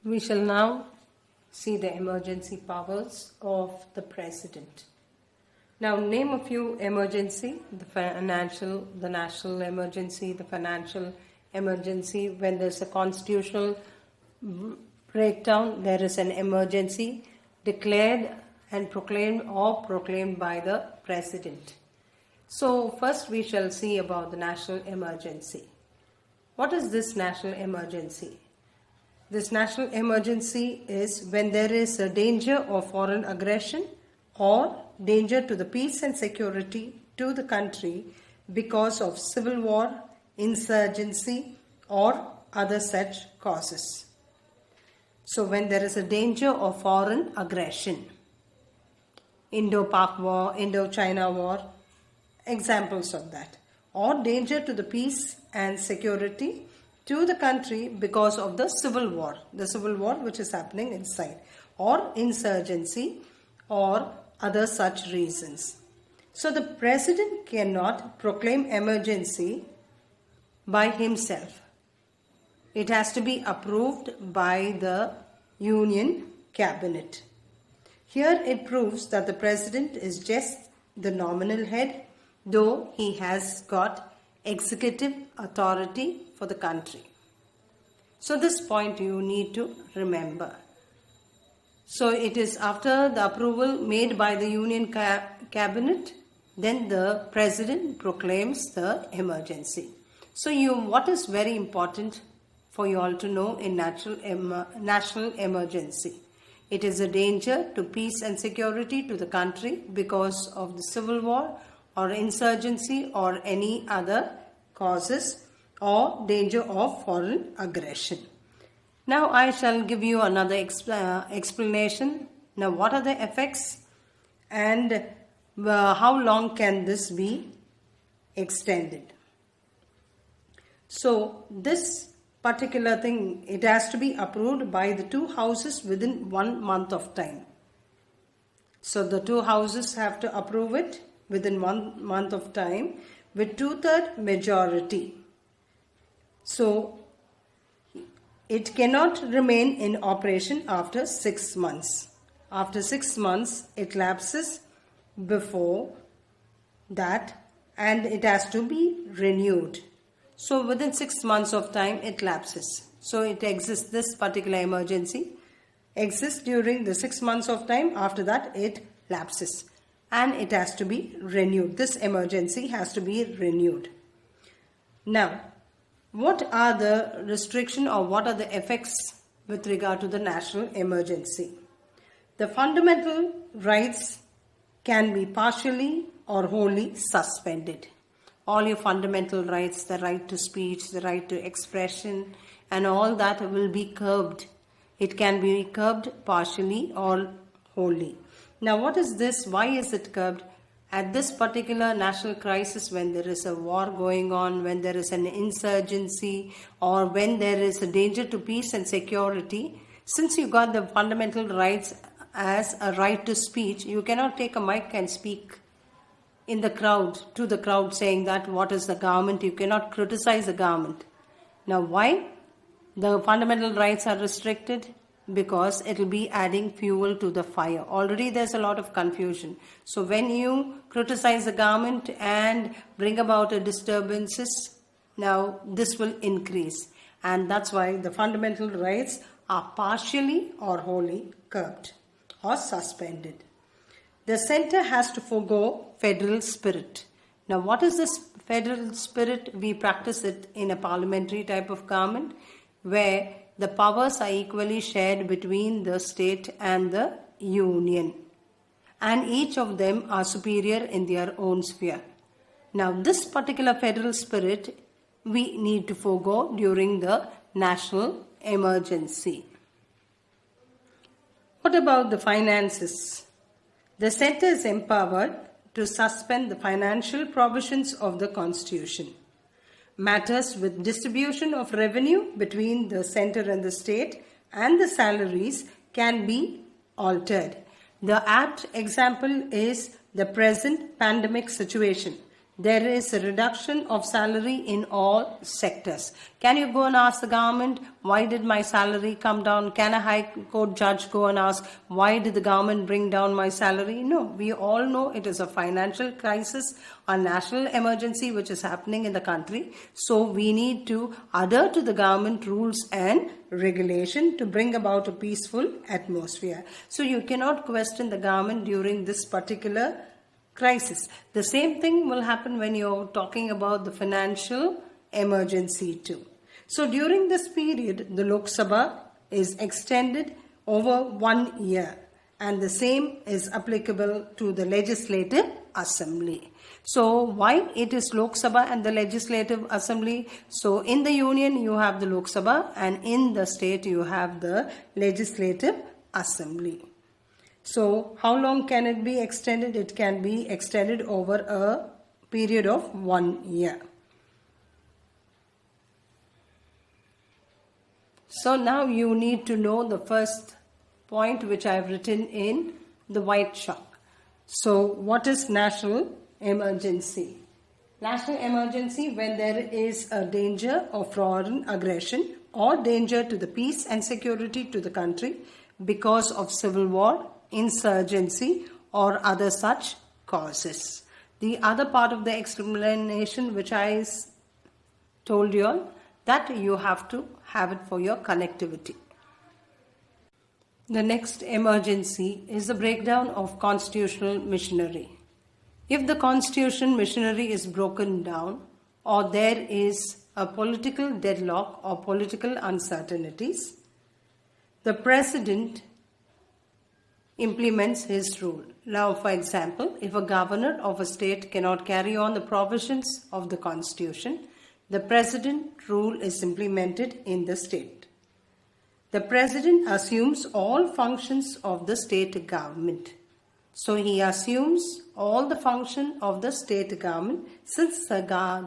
We shall now see the emergency powers of the President. Now name a few emergency, the national emergency, the financial emergency. When there's a constitutional breakdown, there is an emergency declared and proclaimed by the President. So first we shall see about the national emergency. What is this national emergency? This national emergency is when there is a danger of foreign aggression or danger to the peace and security to the country because of civil war, insurgency or other such causes. So when there is a danger of foreign aggression, Indo-Pak war, Indo-China war, examples of that, or danger to the peace and security to the country because of the civil war which is happening inside, or insurgency or other such reasons. So the President cannot proclaim emergency by himself. It has to be approved by the Union Cabinet. Here it proves that the President is just the nominal head, though he has got executive authority for the country. So this point you need to remember. So it is after the approval made by the Union Cabinet, then the President proclaims the emergency. So what is very important for you all to know in national emergency? It is a danger to peace and security to the country because of the civil war or insurgency or any other causes or danger of foreign aggression. Now I shall give you another explanation. Now what are the effects and how long can this be extended? So this particular thing, it has to be approved by the two houses within 1 month of time. So the two houses have to approve it within 1 month of time with 2/3 majority. So it cannot remain in operation after 6 months. After 6 months it lapses before that and it has to be renewed. So within 6 months of time it lapses. So it exists, this particular emergency exists during the 6 months of time. After that it lapses and it has to be renewed. This emergency has to be renewed. Now, what are the restrictions or what are the effects with regard to the national emergency? The fundamental rights can be partially or wholly suspended. All your fundamental rights, the right to speech, the right to expression and all that will be curbed. It can be curbed partially or wholly. Now what is this? Why is it curbed? At this particular national crisis, when there is a war going on, when there is an insurgency or when there is a danger to peace and security, since you got the fundamental rights as a right to speech, you cannot take a mic and speak in the crowd, to the crowd saying that what is the government. You cannot criticize the government. Now why? The fundamental rights are restricted because it will be adding fuel to the fire. Already there's a lot of confusion. So when you criticize the government and bring about disturbances, now this will increase. And that's why the fundamental rights are partially or wholly curbed or suspended. The center has to forego federal spirit. Now what is this federal spirit? We practice it in a parliamentary type of government where the powers are equally shared between the state and the union. And each of them are superior in their own sphere. Now this particular federal spirit we need to forego during the national emergency. What about the finances? The center is empowered to suspend the financial provisions of the Constitution. Matters with distribution of revenue between the center and the state and the salaries can be altered. The apt example is the present pandemic situation. there is a reduction of salary in all sectors. Can you go and ask the government, why did my salary come down? Can a high court judge go and ask, why did the government bring down my salary? No, we all know it is a financial crisis, a national emergency which is happening in the country. So we need to adhere to the government rules and regulation to bring about a peaceful atmosphere. So you cannot question the government during this particular crisis. The same thing will happen when you're talking about the financial emergency too. So during this period, the Lok Sabha is extended over 1 year, and the same is applicable to the Legislative Assembly. So why it is Lok Sabha and the Legislative Assembly? So in the Union you have the Lok Sabha, and in the state you have the Legislative Assembly. So how long can it be extended? It can be extended over a period of 1 year. So now you need to know the first point which I have written in the white chalk. So what is national emergency? National emergency when there is a danger of foreign aggression or danger to the peace and security to the country because of civil war, insurgency or other such causes. The other part of the explanation which I told you all, that you have to have it for your connectivity. The next emergency is the breakdown of constitutional machinery. If the constitution machinery is broken down, or there is a political deadlock or political uncertainties, the president implements his rule. Now, for example, if a governor of a state cannot carry on the provisions of the constitution, the president rule is implemented in the state. The president assumes all functions of the state government. So he assumes all the function of the state government, since the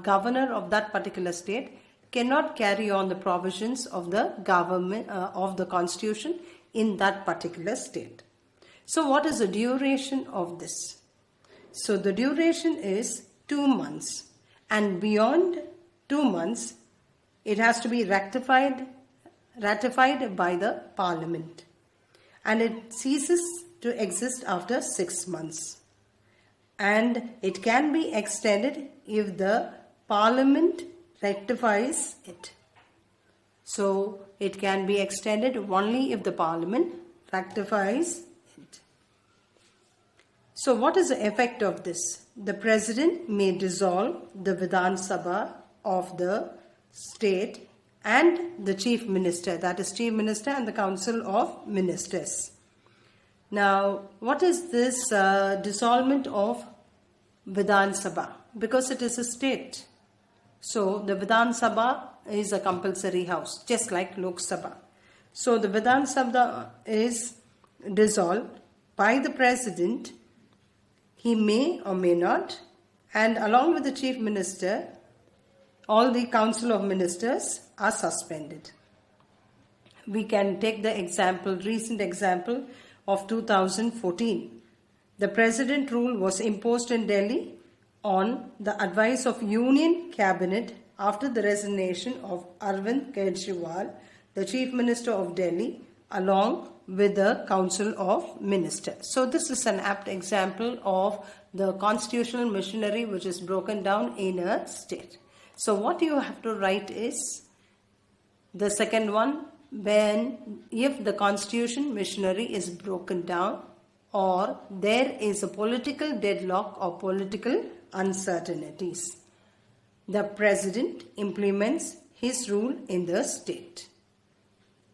governor of that particular state cannot carry on the provisions of the government of the constitution in that particular state. So what is the duration of this? So the duration is 2 months, and beyond 2 months it has to be ratified by the parliament, and it ceases to exist after 6 months, and it can be extended if the parliament ratifies it. So it can be extended only if the parliament ratifies it. So what is the effect of this? The president may dissolve the Vidhan Sabha of the state and the chief minister, that is chief minister and the council of ministers. Now, what is this dissolvement of Vidhan Sabha? Because it is a state. So the Vidhan Sabha is a compulsory house, just like Lok Sabha. So the Vidhan Sabha is dissolved by the president. He may or may not, and along with the chief minister, all the council of ministers are suspended. We can take the recent example of 2014. The president rule was imposed in Delhi on the advice of Union Cabinet after the resignation of Arvind Kejriwal, the chief minister of Delhi, along with the council of ministers. So this is an apt example of the constitutional machinery which is broken down in a state. So what you have to write is the second one, if the constitution machinery is broken down or there is a political deadlock or political uncertainties, the president implements his rule in the state.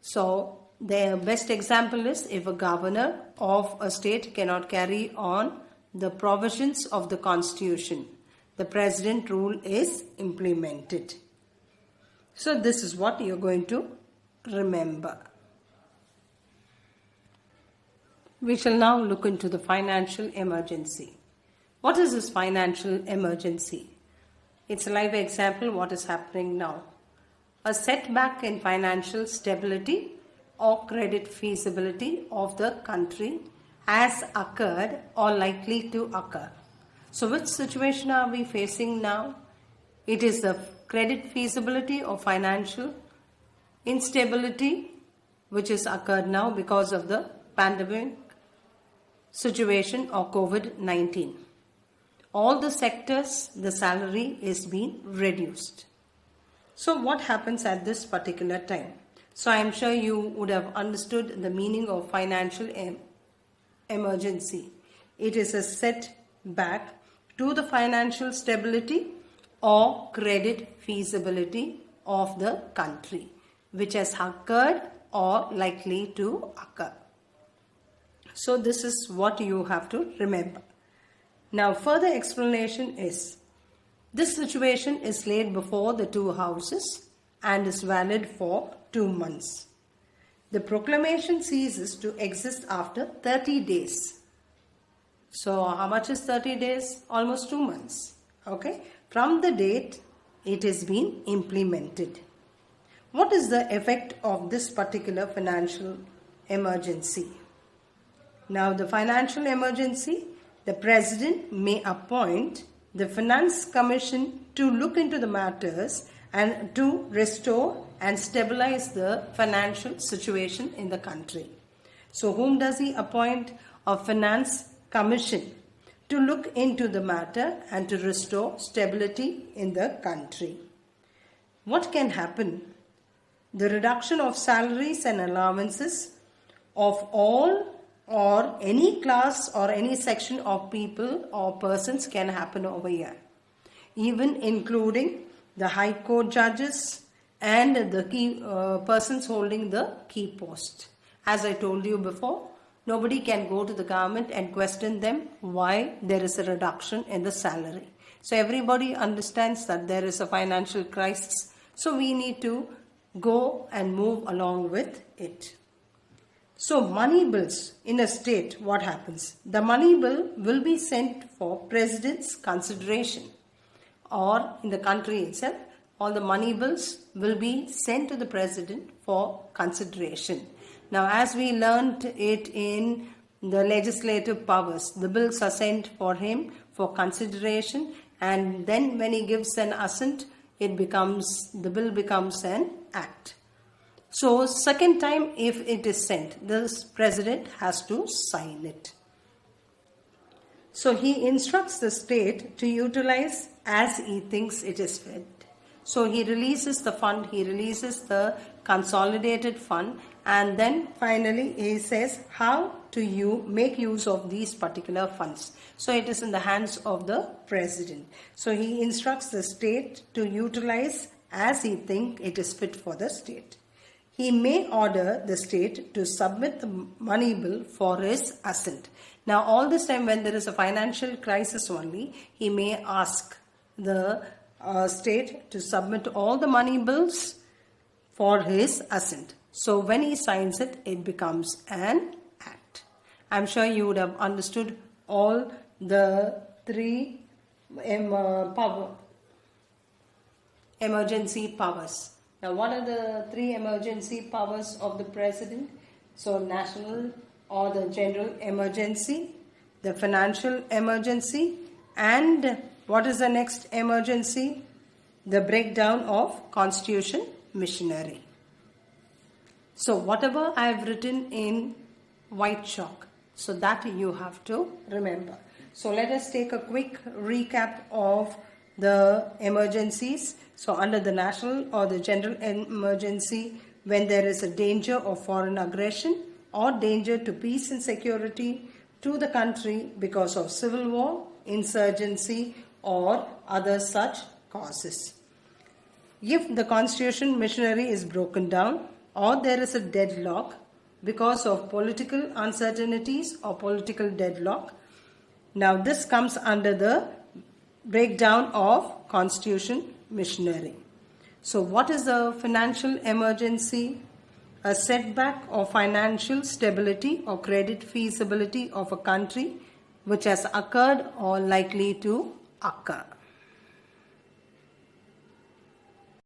So the best example is if a governor of a state cannot carry on the provisions of the constitution, the president rule is implemented. So this is what you're going to remember. We shall now look into the financial emergency. What is this financial emergency? It's a live example what is happening now. A setback in financial stability or credit feasibility of the country has occurred or likely to occur. So which situation are we facing now? It is the credit feasibility or financial instability which has occurred now because of the pandemic situation or COVID-19. All the sectors, the salary is being reduced. So what happens at this particular time? So I am sure you would have understood the meaning of financial emergency. It is a setback to the financial stability or credit feasibility of the country, which has occurred or likely to occur. So this is what you have to remember. Now further explanation is, this situation is laid before the two houses and is valid for 2 months. The proclamation ceases to exist after 30 days. So how much is 30 days? Almost 2 months. Okay. From the date it is being implemented. What is the effect of this particular financial emergency? Now the financial emergency, the President may appoint the Finance Commission to look into the matters and to restore and stabilize the financial situation in the country. So whom does he appoint? A Finance Commission to look into the matter and to restore stability in the country. What can happen? The reduction of salaries and allowances of all or any class or any section of people or persons can happen over here, even including the High Court judges and the key persons holding the key post. As I told you before, nobody can go to the government and question them why there is a reduction in the salary. So everybody understands that there is a financial crisis. So we need to go and move along with it. So money bills in a state, what happens? The money bill will be sent for President's consideration, or in the country itself, all the money bills will be sent to the President for consideration. Now as we learnt it in the legislative powers, the bills are sent for him for consideration, and then when he gives an assent, the bill becomes an act. So second time if it is sent, the President has to sign it. So he instructs the state to utilize as he thinks it is fit. So he releases the fund, he releases the consolidated fund, and then finally he says how to make use of these particular funds. So it is in the hands of the President. So he instructs the state to utilize as he thinks it is fit for the state. He may order the state to submit the money bill for his assent. Now all this time when there is a financial crisis only, he may ask the state to submit all the money bills for his assent. So when he signs it, it becomes an act. I'm sure you would have understood all the three emergency powers. Now, what are the three emergency powers of the President? So, national or the general emergency, the financial emergency, and what is the next emergency? The breakdown of Constitution Missionary. So, whatever I have written in white chalk, so that you have to remember. So, let us take a quick recap of the emergencies. So under the national or the general emergency, when there is a danger of foreign aggression or danger to peace and security to the country because of civil war, insurgency or other such causes. If the Constitution Missionary is broken down or there is a deadlock because of political uncertainties or political deadlock, now this comes under the breakdown of Constitution Missionary. So what is the financial emergency? A setback of financial stability or credit feasibility of a country which has occurred or likely to occur.